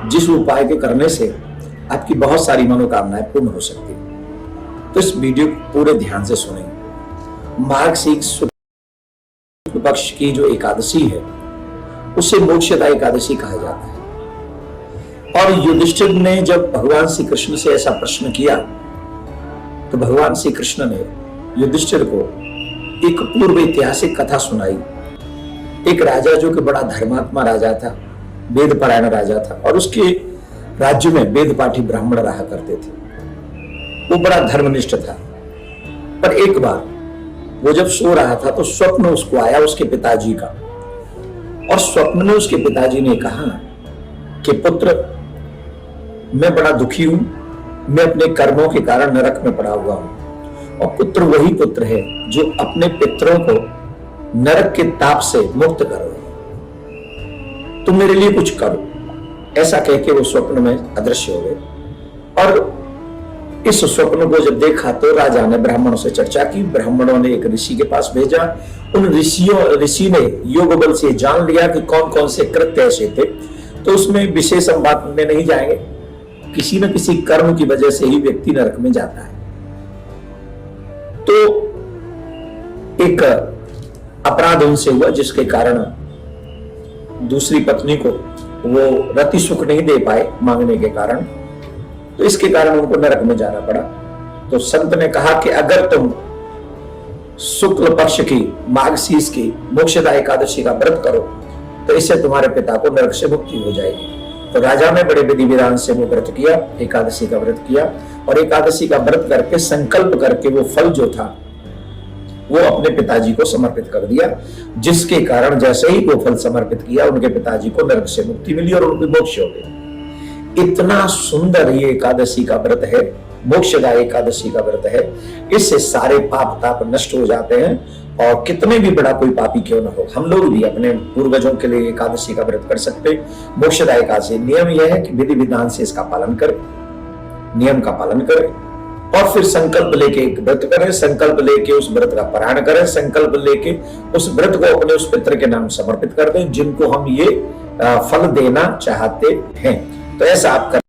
जिस उपाय के करने से आपकी बहुत सारी मनोकामनाएं पूर्ण हो सकती है। तो इस वीडियो को पूरे ध्यान से सुनें। मार्गशीर्ष पक्ष की जो एकादशी है उसे मोक्षदा एकादशी कहा जाता है। और युधिष्ठिर ने जब भगवान श्री कृष्ण से ऐसा प्रश्न किया तो भगवान श्री कृष्ण ने युधिष्ठिर को एक पूर्व ऐतिहासिक कथा सुनाई। एक राजा जो कि बड़ा धर्मात्मा राजा था, वेद परायण राजा था, और उसके राज्य में वेद पाठी ब्राह्मण रहा करते थे। वो बड़ा धर्मनिष्ठ था। पर एक बार वो जब सो रहा था तो स्वप्न उसको आया उसके पिताजी का, और स्वप्न में उसके पिताजी ने कहा कि पुत्र, मैं बड़ा दुखी हूं, मैं अपने कर्मों के कारण नरक में पड़ा हुआ हूं, और पुत्र वही पुत्र है जो अपने पितरों को नरक के ताप से मुक्त करो, तुम मेरे लिए कुछ करो। ऐसा कह के वो स्वप्न में अदृश्य हो गए। और इस स्वप्न को जब देखा तो राजा ने ब्राह्मणों से चर्चा की। ब्राह्मणों ने एक ऋषि के पास भेजा। उन ऋषि ने योग बल से जान लिया कि कौन कौन से कृत्य ऐसे थे। तो उसमें विशेष हम बात में नहीं जाएंगे, किसी न किसी कर्म की वजह से ही व्यक्ति नरक में जाता है। तो एक अपराध उनसे हुआ जिसके कारण दूसरी पत्नी को वो रति सुख नहीं दे पाए मांगने के कारण, तो इसके कारण उनको नरक में जाना पड़ा। तो संत ने कहा कि अगर तुम शुक्ल पक्ष की मार्गशीर्ष की मोक्षदा एकादशी का व्रत करो तो इससे तुम्हारे पिता को नरक से मुक्ति हो जाएगी। तो राजा ने बड़े विधि विधान से वो व्रत किया, एकादशी का व्रत किया, और एकादशी का व्रत करके संकल्प करके वो फल जो था वो अपने पिताजी को समर्पित कर दिया, जिसके कारण जैसे ही वो फल समर्पित किया उनके पिताजी को नरक से मुक्ति मिली और उनकी मोक्ष हो गई। इतना सुंदर ये एकादशी का व्रत है, मोक्षदा एकादशी का व्रत है। इससे सारे पाप ताप नष्ट हो जाते हैं, और कितने भी बड़ा कोई पापी क्यों ना हो, हम लोग भी अपने पूर्वजों के लिए एकादशी का व्रत कर सकते। मोक्षदा एकादशी नियम यह है कि विधि विधान से इसका पालन करें, नियम का पालन करें, और फिर संकल्प लेके एक व्रत करें, संकल्प लेके उस व्रत का पारायण करें, संकल्प लेके उस व्रत को अपने उस पितर के नाम समर्पित कर दें जिनको हम ये फल देना चाहते हैं। तो ऐसा आप कर